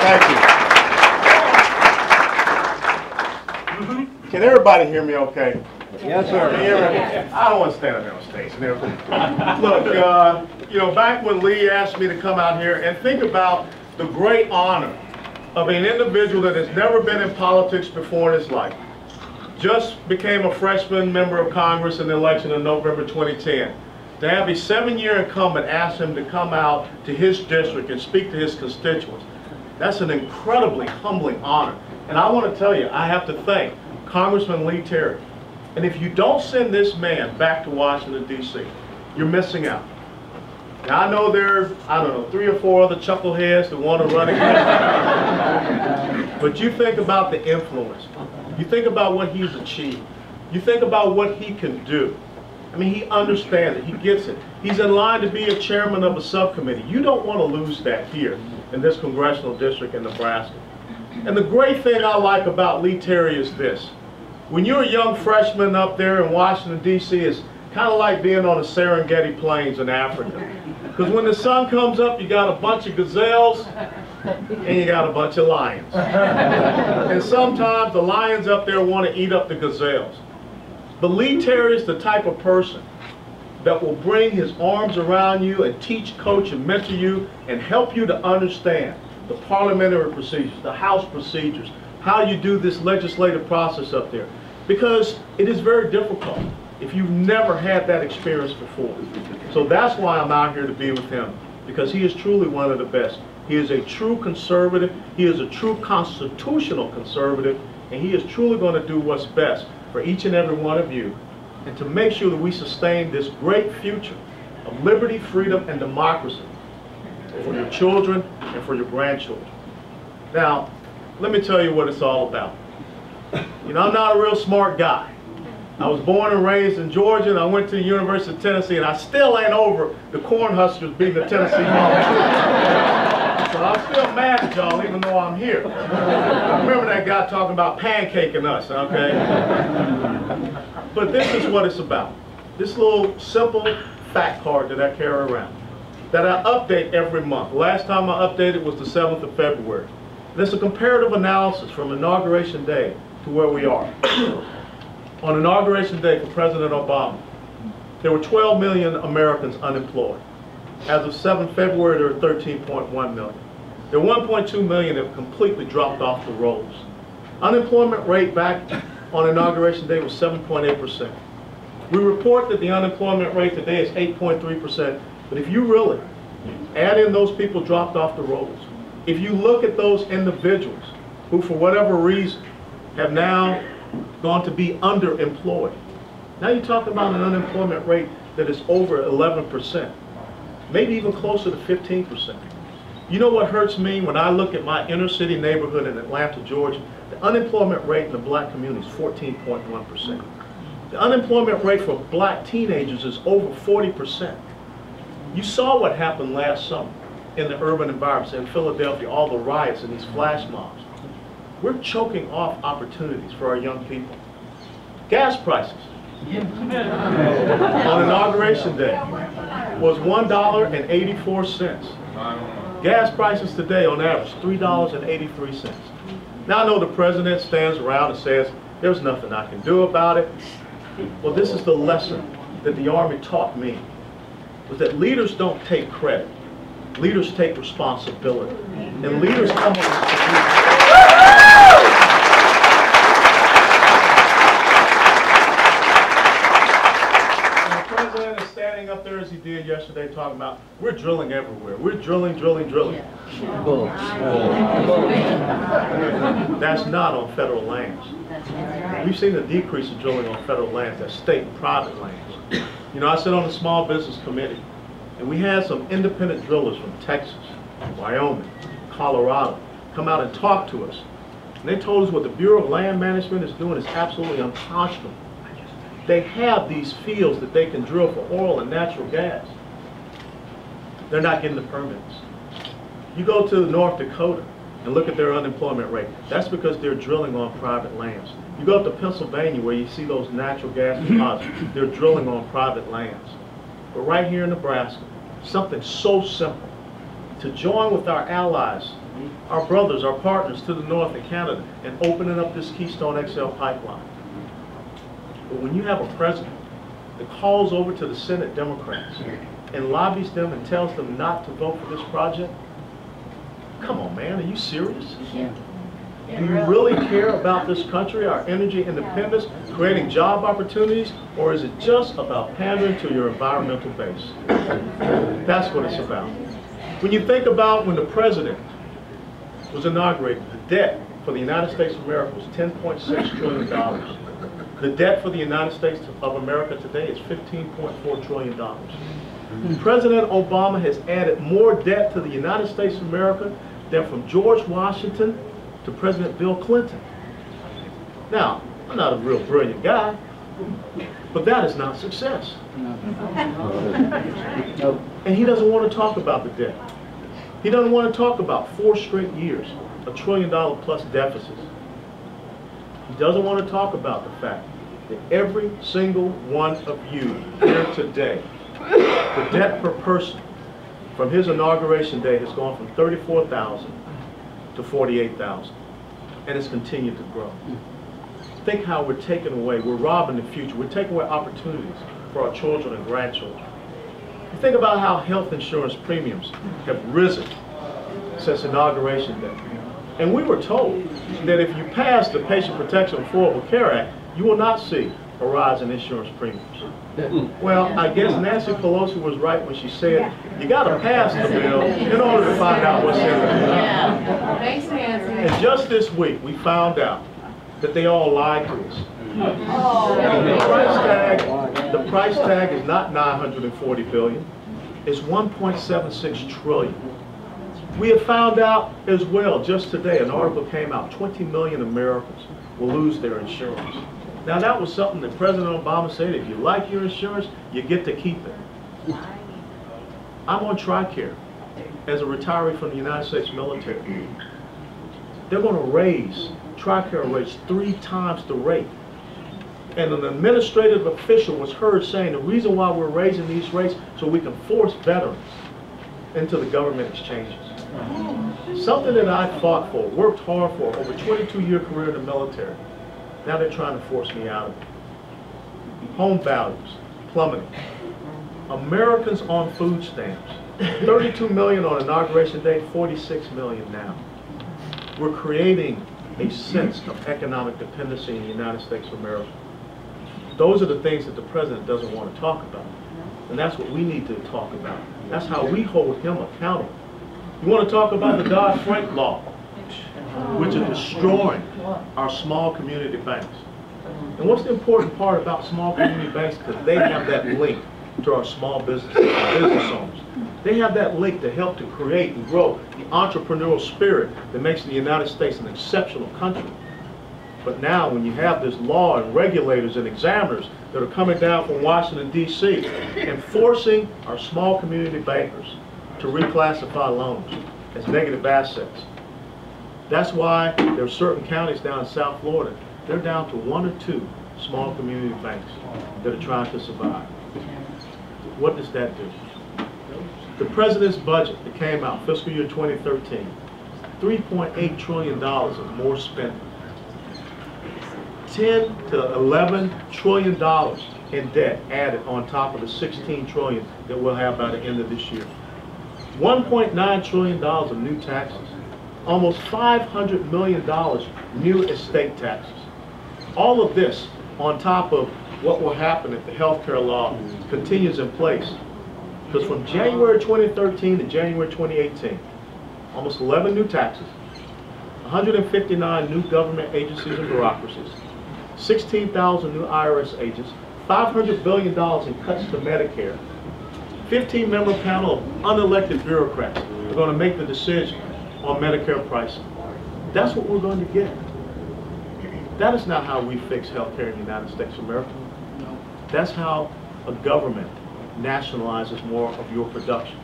Thank you. Can everybody hear me okay? Yes, sir. Can you hear me? I don't want to stand up there on stage and everything. Look, you know, back when Lee asked me to come out here and think about the great honor of an individual that has never been in politics before in his life, just became a freshman member of Congress in the election in November 2010. To have a 7-year incumbent ask him to come out to his district and speak to his constituents, that's an incredibly humbling honor. And I want to tell you, I have to thank Congressman Lee Terry. And if you don't send this man back to Washington, D.C., you're missing out. Now, I know there are, I don't know, 3 or 4 other chuckleheads that want to run against him. But you think about the influence. You think about what he's achieved. You think about what he can do. I mean, he understands it. He gets it. He's in line to be a chairman of a subcommittee. You don't want to lose that here in this congressional district in Nebraska. And the great thing I like about Lee Terry is this. When you're a young freshman up there in Washington, D.C., it's kind of like being on the Serengeti Plains in Africa. Because when the sun comes up, you got a bunch of gazelles and you got a bunch of lions. And sometimes the lions up there want to eat up the gazelles. But Lee Terry is the type of person that will bring his arms around you and teach, coach, and mentor you and help you to understand the parliamentary procedures, the House procedures, how you do this legislative process up there. Because it is very difficult if you've never had that experience before. So that's why I'm out here to be with him, because he is truly one of the best. He is a true conservative, he is a true constitutional conservative, and he is truly going to do what's best for each and every one of you, and to make sure that we sustain this great future of liberty, freedom, and democracy for your children and for your grandchildren. Now, let me tell you what it's all about. You know, I'm not a real smart guy. I was born and raised in Georgia, and I went to the University of Tennessee, and I still ain't over the Cornhuskers beating the Tennessee Vols. So I'm still mad at y'all, even though I'm here. I remember that guy talking about pancaking us, okay? But this is what it's about. This little simple fact card that I carry around, that I update every month. The last time I updated was the 7th of February. And it's a comparative analysis from Inauguration Day to where we are. On Inauguration Day for President Obama, there were 12 million Americans unemployed. As of 7 February, there were 13.1 million. There were 1.2 million that completely dropped off the rolls. Unemployment rate back on Inauguration Day was 7.8%. We report that the unemployment rate today is 8.3%, but if you really add in those people dropped off the rolls, if you look at those individuals who, for whatever reason, have now gone to be underemployed, now you're talking about an unemployment rate that is over 11%, maybe even closer to 15%. You know what hurts me when I look at my inner city neighborhood in Atlanta, Georgia? The unemployment rate in the black community is 14.1%. The unemployment rate for black teenagers is over 40%. You saw what happened last summer in the urban environments in Philadelphia, all the riots and these flash mobs. We're choking off opportunities for our young people. Gas prices on Inauguration Day was $1.84. Gas prices today on average $3.83. Now I know the president stands around and says, there's nothing I can do about it. Well, this is the lesson that the Army taught me, was that leaders don't take credit. Leaders take responsibility. And leaders come up with solutions. And the president is standing up there as he did yesterday talking about, we're drilling everywhere. We're drilling, drilling, drilling. That's not on federal lands. We've seen a decrease in drilling on federal lands, that's state and private lands. You know, I sit on the Small Business Committee, and we had some independent drillers from Texas, Wyoming, Colorado come out and talk to us. And they told us what the Bureau of Land Management is doing is absolutely unconscionable. They have these fields that they can drill for oil and natural gas. They're not getting the permits. You go to North Dakota and look at their unemployment rate. That's because they're drilling on private lands. You go up to Pennsylvania where you see those natural gas deposits, they're drilling on private lands. But right here in Nebraska, something so simple to join with our allies, our brothers, our partners to the north in Canada, and opening up this Keystone XL pipeline. But when you have a president that calls over to the Senate Democrats and lobbies them and tells them not to vote for this project, come on, man, are you serious? Do you really care about this country, our energy independence, creating job opportunities, or is it just about pandering to your environmental base? That's what it's about. When you think about when the president was inaugurated, the debt for the United States of America was $10.6 trillion. The debt for the United States of America today is $15.4 trillion. President Obama has added more debt to the United States of America than from George Washington to President Bill Clinton. Now, I'm not a real brilliant guy, but that is not success. And he doesn't want to talk about the debt. He doesn't want to talk about 4 straight years of $1 trillion plus deficits. He doesn't want to talk about the fact that every single one of you here today, the debt per person from his inauguration day has gone from $34,000 to $48,000, and it's continued to grow. Think how we're taking away, we're robbing the future, we're taking away opportunities for our children and grandchildren. Think about how health insurance premiums have risen since inauguration day. And we were told that if you pass the Patient Protection Affordable Care Act, you will not see a rise in insurance premiums. Well, I guess Nancy Pelosi was right when she said, you got to pass the bill in order to find out what's in it. Thanks, Nancy. And just this week, we found out that they all lied to us. The price tag is not $940 billion. It's $1.76 trillion. We have found out as well, just today, an article came out, 20 million Americans will lose their insurance. Now that was something that President Obama said, if you like your insurance, you get to keep it. I'm on TRICARE as a retiree from the United States military. They're going to raise TRICARE rates 3 times the rate. And an administrative official was heard saying the reason why we're raising these rates so we can force veterans into the government exchanges. Something that I fought for, worked hard for, over a 22-year career in the military. Now they're trying to force me out of it. Home values plummeting. Americans on food stamps. 32 million on inauguration day, 46 million now. We're creating a sense of economic dependency in the United States of America. Those are the things that the president doesn't want to talk about. And that's what we need to talk about. That's how we hold him accountable. You want to talk about the Dodd-Frank law, which is destroying our small community banks. And what's the important part about small community banks? Because they have that link to our small business owners. They have that link to help to create and grow the entrepreneurial spirit that makes the United States an exceptional country. But now when you have this law and regulators and examiners that are coming down from Washington, D.C. and forcing our small community bankers to reclassify loans as negative assets. That's why there are certain counties down in South Florida, they're down to 1 or 2 small community banks that are trying to survive. What does that do? The president's budget that came out, fiscal year 2013, $3.8 trillion of more spending. 10 to 11 trillion dollars in debt added on top of the 16 trillion that we'll have by the end of this year. $1.9 trillion of new taxes. Almost $500 million new estate taxes. All of this on top of what will happen if the health care law continues in place. Because from January 2013 to January 2018, almost 11 new taxes, 159 new government agencies and bureaucracies, 16,000 new IRS agents, $500 billion in cuts to Medicare, 15-member panel of unelected bureaucrats are going to make the decision on Medicare pricing. That's what we're going to get. That is not how we fix health care in the United States of America. That's how a government nationalizes more of your production.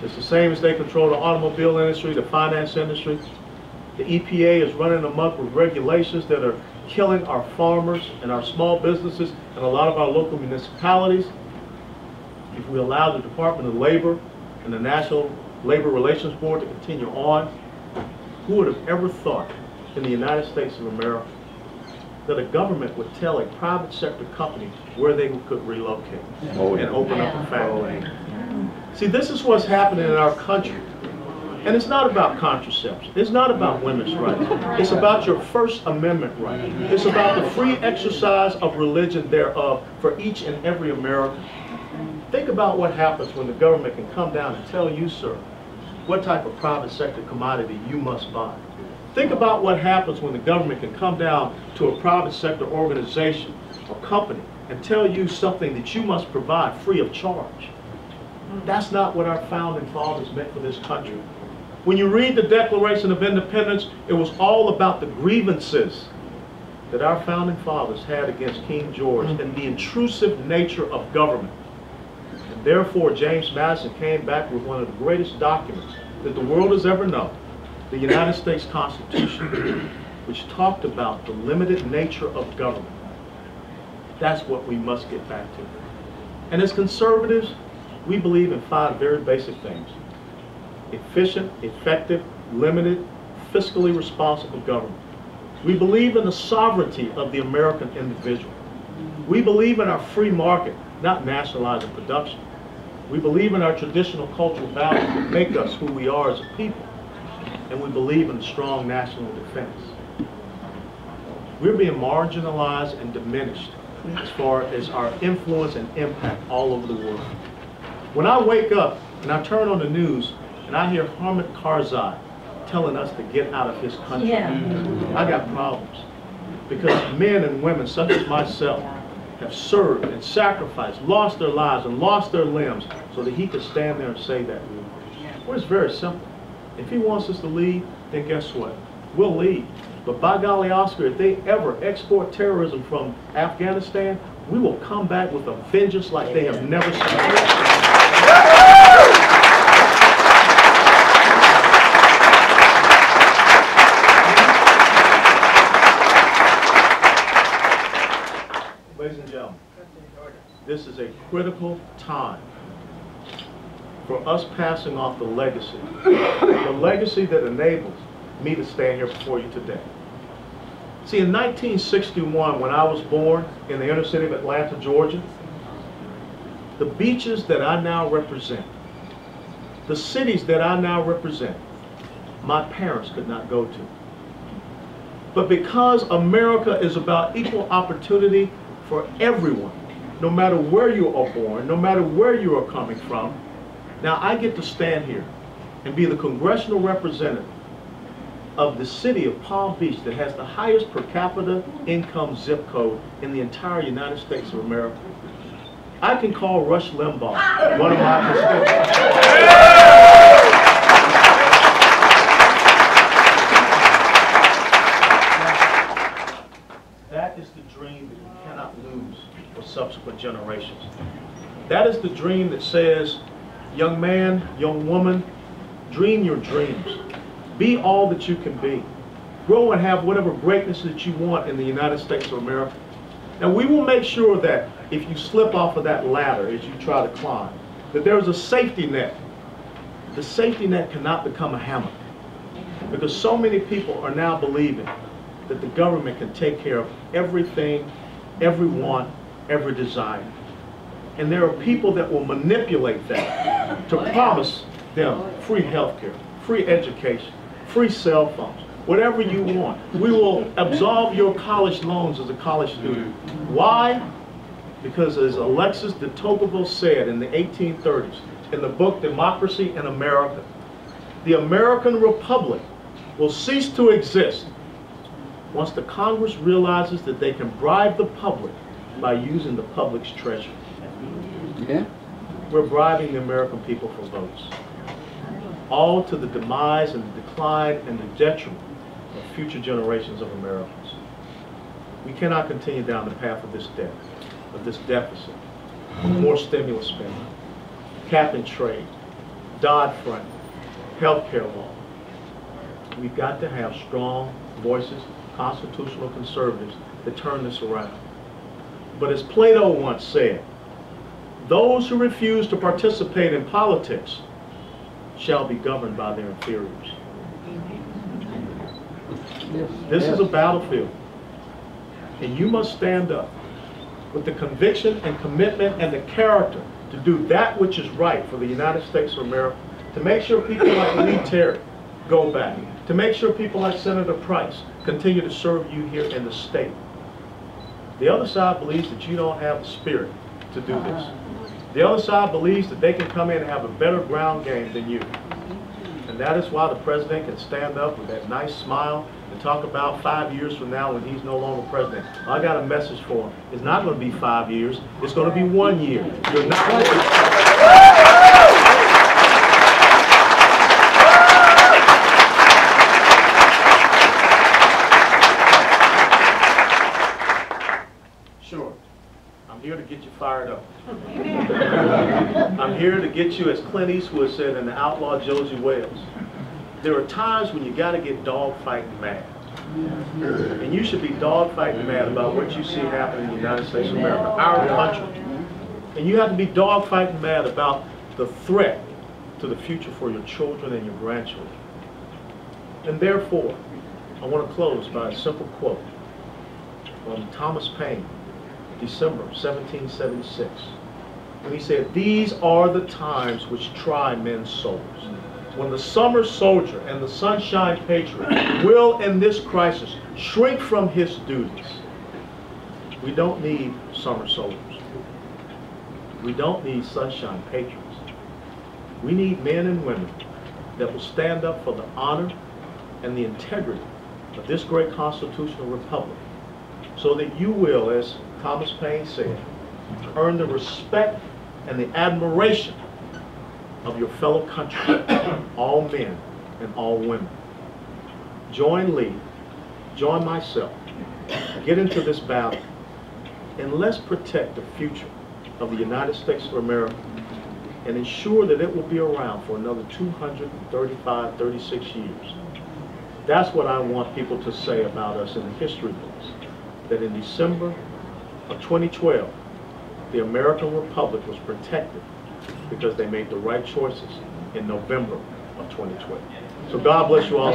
It's the same as they control the automobile industry, the finance industry. The EPA is running amok with regulations that are killing our farmers and our small businesses and a lot of our local municipalities. If we allow the Department of Labor and the National Labor Relations Board to continue on. Who would have ever thought in the United States of America that a government would tell a private sector company where they could relocate and open up a factory? See, this is what's happening in our country. And it's not about contraception. It's not about women's rights. It's about your First Amendment right. It's about the free exercise of religion thereof for each and every American. Think about what happens when the government can come down and tell you, sir, what type of private sector commodity you must buy. Think about what happens when the government can come down to a private sector organization or company and tell you something that you must provide free of charge. That's not what our founding fathers meant for this country. When you read the Declaration of Independence, it was all about the grievances that our founding fathers had against King George and the intrusive nature of government. And therefore, James Madison came back with one of the greatest documents that the world has ever known, the United States Constitution, which talked about the limited nature of government. That's what we must get back to. And as conservatives, we believe in 5 very basic things: efficient, effective, limited, fiscally responsible government. We believe in the sovereignty of the American individual. We believe in our free market, not nationalizing production. We believe in our traditional cultural values that make us who we are as a people. And we believe in strong national defense. We're being marginalized and diminished as far as our influence and impact all over the world. When I wake up and I turn on the news and I hear Hamid Karzai telling us to get out of his country, I got problems. Because men and women such as myself have served and sacrificed, lost their lives and lost their limbs so that he could stand there and say that. Well, it's very simple. If he wants us to leave, then guess what? We'll leave. But by golly, Oscar, if they ever export terrorism from Afghanistan, we will come back with a vengeance like they have never seen. Ladies and gentlemen, this is a critical time for us passing off the legacy that enables me to stand here before you today. See, in 1961, when I was born in the inner city of Atlanta, Georgia, the beaches that I now represent, the cities that I now represent, my parents could not go to. But because America is about equal opportunity for everyone, no matter where you are born, no matter where you are coming from, now I get to stand here and be the congressional representative of the city of Palm Beach that has the highest per capita income zip code in the entire United States of America. I can call Rush Limbaugh one of my constituents. That is the dream that we cannot lose for subsequent generations. That is the dream that says, young man, young woman, dream your dreams. Be all that you can be. Grow and have whatever greatness that you want in the United States of America. And we will make sure that if you slip off of that ladder as you try to climb, that there is a safety net. The safety net cannot become a hammock. Because so many people are now believing that the government can take care of everything, every want, every desire. And there are people that will manipulate that to promise them free health care, free education, free cell phones, whatever you want. We will absolve your college loans as a college student. Why? Because as Alexis de Tocqueville said in the 1830s, in the book Democracy in America, the American Republic will cease to exist once the Congress realizes that they can bribe the public by using the public's treasure. Yeah. We're bribing the American people for votes, all to the demise and the decline and the detriment of future generations of Americans. We cannot continue down the path of this debt, of this deficit, more stimulus spending, cap and trade, Dodd-Frank, health care law. We've got to have strong voices, constitutional conservatives that turn this around. But as Plato once said, those who refuse to participate in politics shall be governed by their inferiors. This is a battlefield, and you must stand up with the conviction and commitment and the character to do that which is right for the United States of America, to make sure people like Lee Terry go back, to make sure people like Senator Price continue to serve you here in the state. The other side believes that you don't have the spirit to do this. The other side believes that they can come in and have a better ground game than you. And that is why the president can stand up with that nice smile and talk about 5 years from now when he's no longer president. I got a message for him. It's not going to be 5 years. It's going to be 1 year. You're not going to Sure. I'm here to get you fired up. I'm here to get you, as Clint Eastwood said in The Outlaw Josie Wales, there are times when you got to get dog-fighting mad. And you should be dog-fighting mad about what you see happening in the United States of America, our country. And you have to be dog-fighting mad about the threat to the future for your children and your grandchildren. And therefore, I want to close by a simple quote from Thomas Paine, December 1776, when he said, "These are the times which try men's souls. When the summer soldier and the sunshine patriot will in this crisis shrink from his duties." We don't need summer soldiers. We don't need sunshine patriots. We need men and women that will stand up for the honor and the integrity of this great constitutional republic, so that you will, as Thomas Paine said, earn the respect and the admiration of your fellow countrymen, all men and all women. Join Lee, join myself, get into this battle, and let's protect the future of the United States of America and ensure that it will be around for another 235, 36 years. That's what I want people to say about us in the history books, that in December of 2012, the American Republic was protected because they made the right choices in November of 2012. So God bless you all.